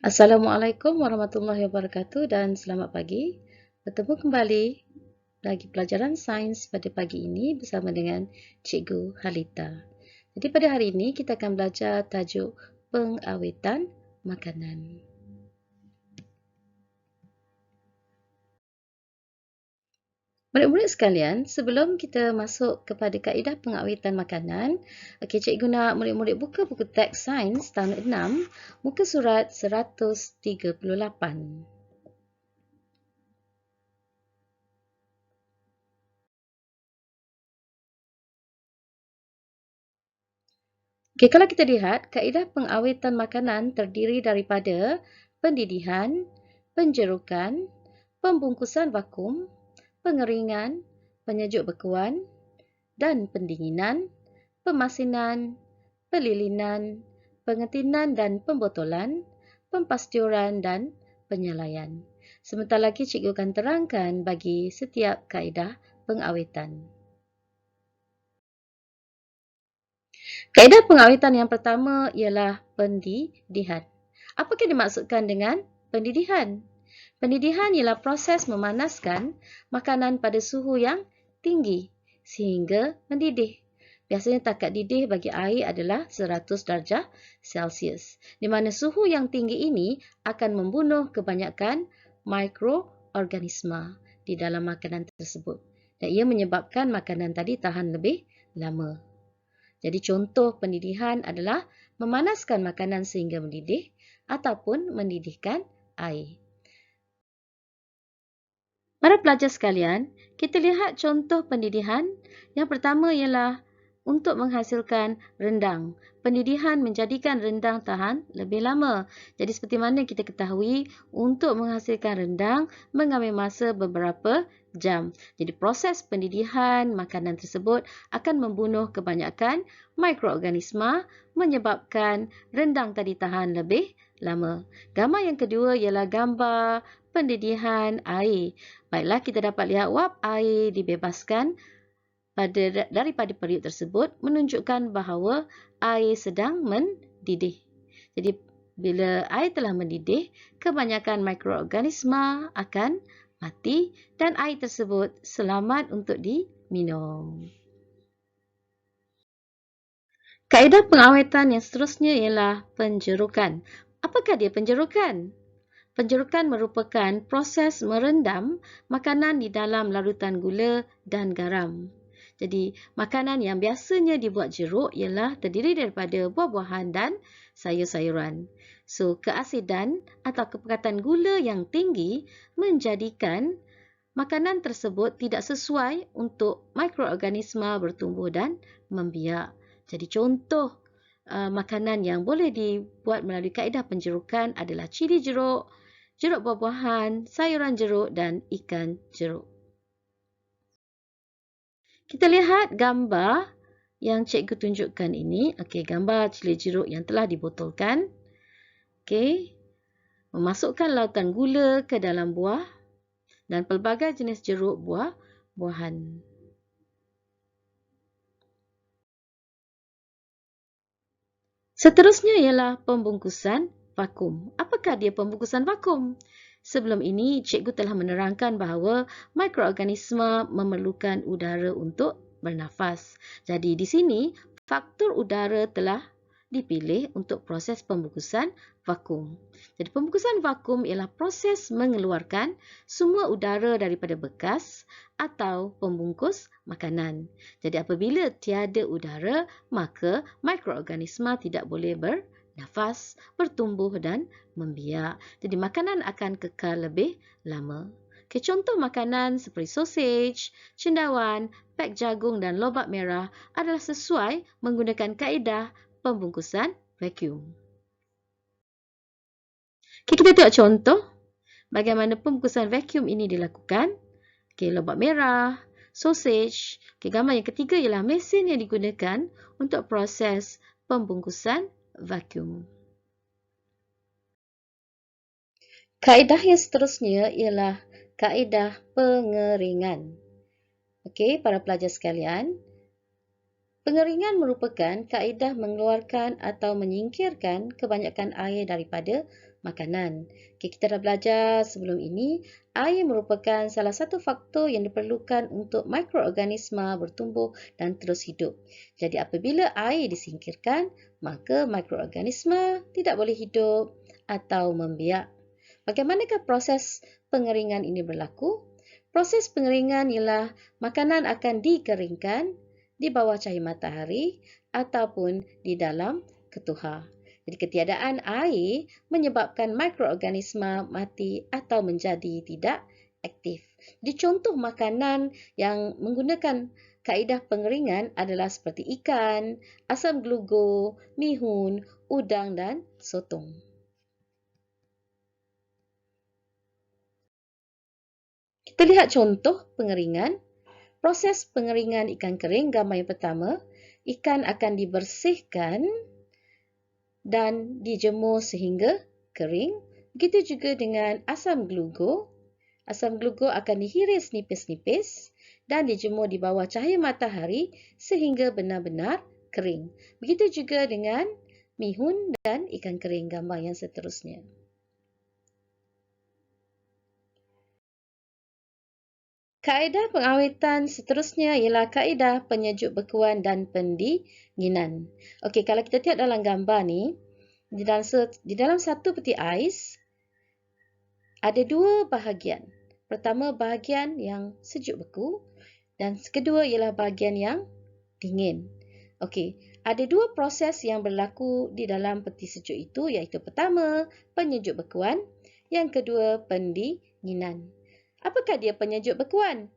Assalamualaikum warahmatullahi wabarakatuh dan selamat pagi. Bertemu kembali lagi pelajaran sains pada pagi ini bersama dengan Cikgu Halita. Jadi pada hari ini kita akan belajar tajuk pengawetan makanan. Murid-murid sekalian, sebelum kita masuk kepada kaedah pengawetan makanan, cikgu nak murid-murid buka buku teks sains tahun 6, muka surat 138. Kalau kita lihat, kaedah pengawetan makanan terdiri daripada pendidihan, penjerukan, pembungkusan vakum, pengeringan, penyejuk bekuan dan pendinginan, pemasinan, pelilinan, pengetinan dan pembotolan, pempasturan dan penyalaian. Sebentar lagi cikgu akan terangkan bagi setiap kaedah pengawetan. Kaedah pengawetan yang pertama ialah pendidihan. Apakah dimaksudkan dengan pendidihan? Pendidihan ialah proses memanaskan makanan pada suhu yang tinggi sehingga mendidih. Biasanya takat didih bagi air adalah 100 darjah Celsius, di mana suhu yang tinggi ini akan membunuh kebanyakan mikroorganisma di dalam makanan tersebut dan ia menyebabkan makanan tadi tahan lebih lama. Jadi contoh pendidihan adalah memanaskan makanan sehingga mendidih ataupun mendidihkan air. Para pelajar sekalian, kita lihat contoh pendidihan. Yang pertama ialah untuk menghasilkan rendang. Pendidihan menjadikan rendang tahan lebih lama. Jadi seperti mana kita ketahui, untuk menghasilkan rendang mengambil masa beberapa jam. Jadi proses pendidihan makanan tersebut akan membunuh kebanyakan mikroorganisma menyebabkan rendang tadi tahan lebih lama. Gambar yang kedua ialah gambar pendidihan air. Baiklah, kita dapat lihat wap air dibebaskan daripada periuk tersebut menunjukkan bahawa air sedang mendidih. Jadi, bila air telah mendidih, kebanyakan mikroorganisma akan mati dan air tersebut selamat untuk diminum. Kaedah pengawetan yang seterusnya ialah penjerukan. Apakah dia penjerukan? Penjerukan merupakan proses merendam makanan di dalam larutan gula dan garam. Jadi, makanan yang biasanya dibuat jeruk ialah terdiri daripada buah-buahan dan sayur-sayuran. So, keasidan atau kepekatan gula yang tinggi menjadikan makanan tersebut tidak sesuai untuk mikroorganisma bertumbuh dan membiak. Jadi, contoh makanan yang boleh dibuat melalui kaedah penjerukan adalah cili jeruk, jeruk buah-buahan, sayuran jeruk dan ikan jeruk. Kita lihat gambar yang cikgu tunjukkan ini. Gambar cili jeruk yang telah dibotolkan. Memasukkan lautan gula ke dalam buah dan pelbagai jenis jeruk buah-buahan. Seterusnya ialah pembungkusan vakum. Apakah dia pembungkusan vakum? Sebelum ini, cikgu telah menerangkan bahawa mikroorganisma memerlukan udara untuk bernafas. Jadi di sini, faktor udara telah dipilih untuk proses pembungkusan vakum. Jadi pembungkusan vakum ialah proses mengeluarkan semua udara daripada bekas atau pembungkus makanan. Jadi apabila tiada udara, maka mikroorganisma tidak boleh bernafas, bertumbuh dan membiak. Jadi makanan akan kekal lebih lama. Contoh makanan seperti sausage, cendawan, pek jagung dan lobak merah adalah sesuai menggunakan kaedah pembungkusan vacuum. Kita tengok contoh bagaimana pembungkusan vacuum ini dilakukan. Lobak merah, sausage. Gambar yang ketiga ialah mesin yang digunakan untuk proses pembungkusan vacuum. Kaedah yang seterusnya ialah kaedah pengeringan. Para pelajar sekalian, Pengeringan merupakan kaedah mengeluarkan atau menyingkirkan kebanyakan air daripada makanan. Okay, kita dah belajar sebelum ini, air merupakan salah satu faktor yang diperlukan untuk mikroorganisma bertumbuh dan terus hidup. Jadi apabila air disingkirkan, maka mikroorganisma tidak boleh hidup atau membiak. Bagaimanakah proses pengeringan ini berlaku? Proses pengeringan ialah makanan akan dikeringkan di bawah cahaya matahari ataupun di dalam ketuhar. Jadi ketiadaan air menyebabkan mikroorganisma mati atau menjadi tidak aktif. Jadi contoh makanan yang menggunakan kaedah pengeringan adalah seperti ikan, asam glugo, mihun, udang dan sotong. Kita lihat contoh pengeringan. Proses pengeringan ikan kering, gambar yang pertama, ikan akan dibersihkan dan dijemur sehingga kering. Begitu juga dengan asam glugo. Asam glugo akan dihiris nipis-nipis dan dijemur di bawah cahaya matahari sehingga benar-benar kering. Begitu juga dengan mihun dan ikan kering, gambar yang seterusnya. Kaedah pengawetan seterusnya ialah kaedah penyejuk bekuan dan pendinginan. Okey, kalau kita tengok dalam gambar ni, di dalam satu peti ais ada dua bahagian. Pertama, bahagian yang sejuk beku dan kedua ialah bahagian yang dingin. Okey, ada dua proses yang berlaku di dalam peti sejuk itu, iaitu pertama, penyejuk bekuan, yang kedua, pendinginan. Apakah dia penyejuk bekuan?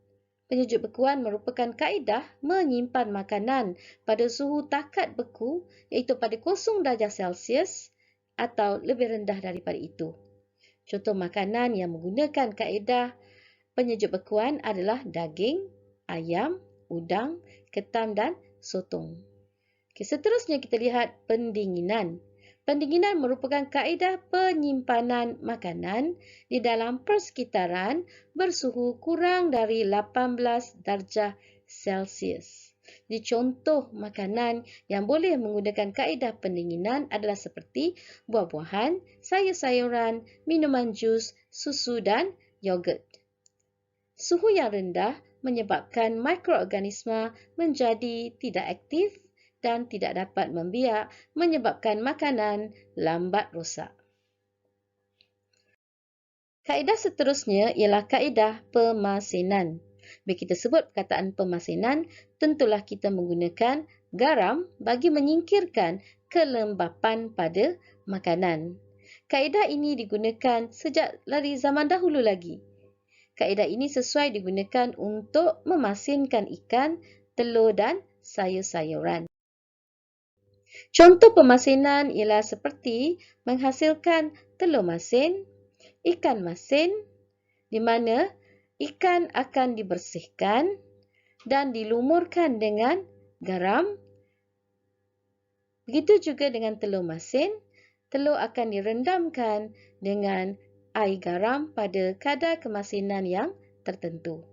Penyejuk bekuan merupakan kaedah menyimpan makanan pada suhu takat beku iaitu pada 0 darjah Celsius atau lebih rendah daripada itu. Contoh makanan yang menggunakan kaedah penyejuk bekuan adalah daging, ayam, udang, ketam dan sotong. Okay, seterusnya kita lihat pendinginan. Pendinginan merupakan kaedah penyimpanan makanan di dalam persekitaran bersuhu kurang dari 18 darjah Celsius. Jadi contoh makanan yang boleh menggunakan kaedah pendinginan adalah seperti buah-buahan, sayur-sayuran, minuman jus, susu dan yogurt. Suhu yang rendah menyebabkan mikroorganisma menjadi tidak aktif dan tidak dapat membiak, menyebabkan makanan lambat rosak. Kaedah seterusnya ialah kaedah pemasinan. Bila kita sebut perkataan pemasinan, tentulah kita menggunakan garam bagi menyingkirkan kelembapan pada makanan. Kaedah ini digunakan sejak dari zaman dahulu lagi. Kaedah ini sesuai digunakan untuk memasinkan ikan, telur dan sayur-sayuran. Contoh pemasinan ialah seperti menghasilkan telur masin, ikan masin, di mana ikan akan dibersihkan dan dilumurkan dengan garam. Begitu juga dengan telur masin, telur akan direndamkan dengan air garam pada kadar kemasinan yang tertentu.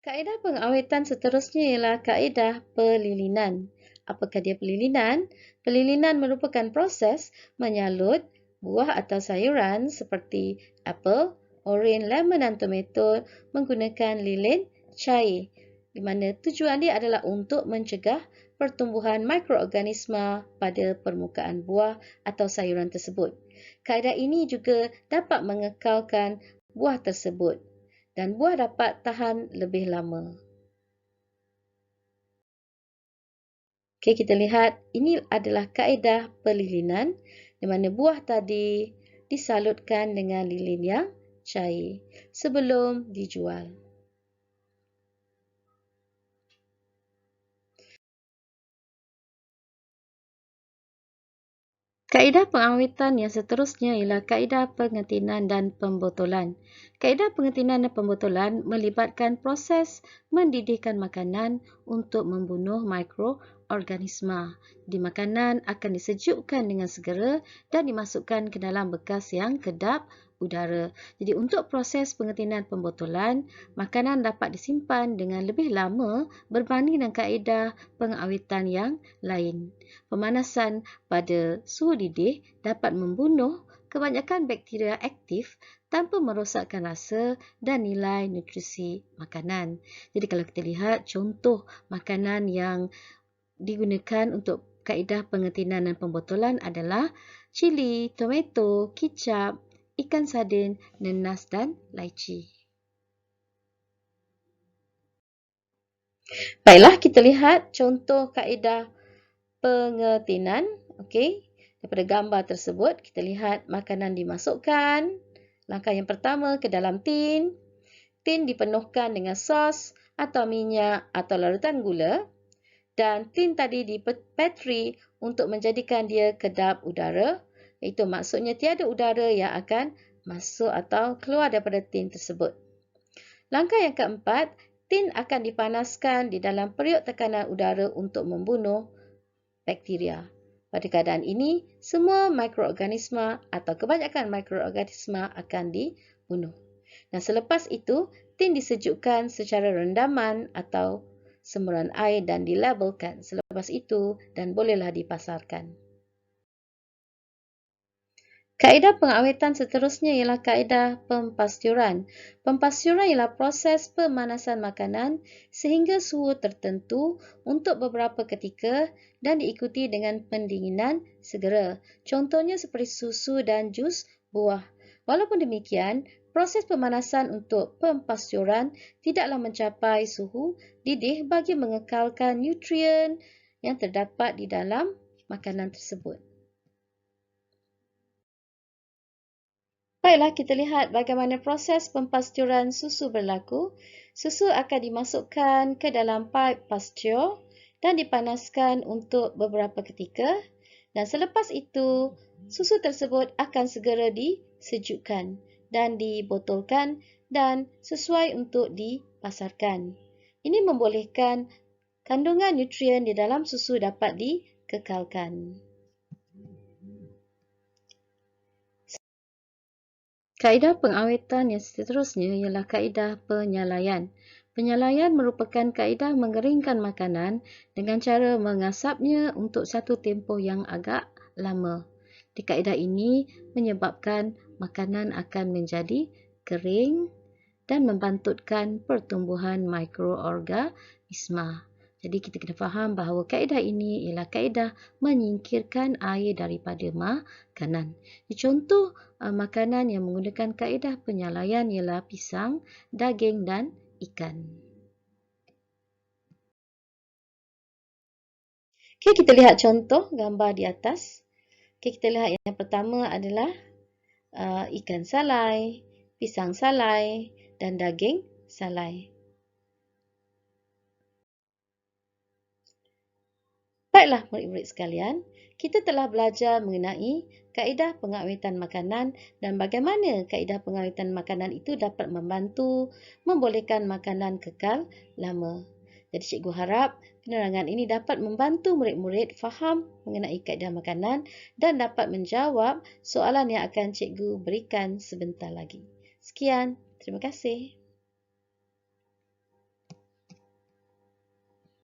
Kaedah pengawetan seterusnya ialah kaedah pelilinan. Apakah dia pelilinan? Pelilinan merupakan proses menyalut buah atau sayuran seperti apel, oren, lemon dan tomato menggunakan lilin cair, di mana tujuan dia adalah untuk mencegah pertumbuhan mikroorganisma pada permukaan buah atau sayuran tersebut. Kaedah ini juga dapat mengekalkan buah tersebut dan buah dapat tahan lebih lama. Okey, kita lihat ini adalah kaedah pelilinan di mana buah tadi disalutkan dengan lilin yang cair sebelum dijual. Kaedah pengawetan yang seterusnya ialah kaedah pengetinan dan pembotolan. Kaedah pengetinan dan pembotolan melibatkan proses mendidihkan makanan untuk membunuh mikroorganisma. Di makanan akan disejukkan dengan segera dan dimasukkan ke dalam bekas yang kedap udara. Jadi untuk proses pengetinan pembotolan, makanan dapat disimpan dengan lebih lama berbanding dengan kaedah pengawetan yang lain. Pemanasan pada suhu didih dapat membunuh kebanyakan bakteria aktif tanpa merosakkan rasa dan nilai nutrisi makanan. Jadi kalau kita lihat contoh makanan yang digunakan untuk kaedah pengetinan dan pembotolan adalah cili, tomato, kicap, ikan sardin, nenas dan laici. Baiklah, kita lihat contoh kaedah pengetinan. Okey, daripada gambar tersebut, kita lihat makanan dimasukkan. Langkah yang pertama, ke dalam tin. Tin dipenuhkan dengan sos atau minyak atau larutan gula. Dan tin tadi dipetri untuk menjadikan dia kedap udara. Itu maksudnya tiada udara yang akan masuk atau keluar daripada tin tersebut. Langkah yang keempat, tin akan dipanaskan di dalam periuk tekanan udara untuk membunuh bakteria. Pada keadaan ini, semua mikroorganisma atau kebanyakan mikroorganisma akan dibunuh. Dan selepas itu, tin disejukkan secara rendaman atau semburan air dan dilabelkan selepas itu dan bolehlah dipasarkan. Kaedah pengawetan seterusnya ialah kaedah pempasturan. Pempasturan ialah proses pemanasan makanan sehingga suhu tertentu untuk beberapa ketika dan diikuti dengan pendinginan segera. Contohnya seperti susu dan jus buah. Walaupun demikian, proses pemanasan untuk pempasturan tidaklah mencapai suhu didih bagi mengekalkan nutrien yang terdapat di dalam makanan tersebut. Baiklah, kita lihat bagaimana proses pempasturan susu berlaku. Susu akan dimasukkan ke dalam paip pastur dan dipanaskan untuk beberapa ketika. Dan selepas itu, susu tersebut akan segera disejukkan dan dibotolkan dan sesuai untuk dipasarkan. Ini membolehkan kandungan nutrien di dalam susu dapat dikekalkan. Kaedah pengawetan yang seterusnya ialah kaedah penyalaian. Penyalaian merupakan kaedah mengeringkan makanan dengan cara mengasapnya untuk satu tempoh yang agak lama. Di kaedah ini menyebabkan makanan akan menjadi kering dan membantutkan pertumbuhan mikroorganisma. Jadi kita kena faham bahawa kaedah ini ialah kaedah menyingkirkan air daripada makanan. Contoh makanan yang menggunakan kaedah penyalaian ialah pisang, daging dan ikan. Okay, kita lihat contoh gambar di atas. Okay, kita lihat yang pertama adalah ikan salai, pisang salai dan daging salai. Baiklah murid-murid sekalian, kita telah belajar mengenai kaedah pengawetan makanan dan bagaimana kaedah pengawetan makanan itu dapat membantu membolehkan makanan kekal lama. Jadi cikgu harap penerangan ini dapat membantu murid-murid faham mengenai kaedah makanan dan dapat menjawab soalan yang akan cikgu berikan sebentar lagi. Sekian, terima kasih.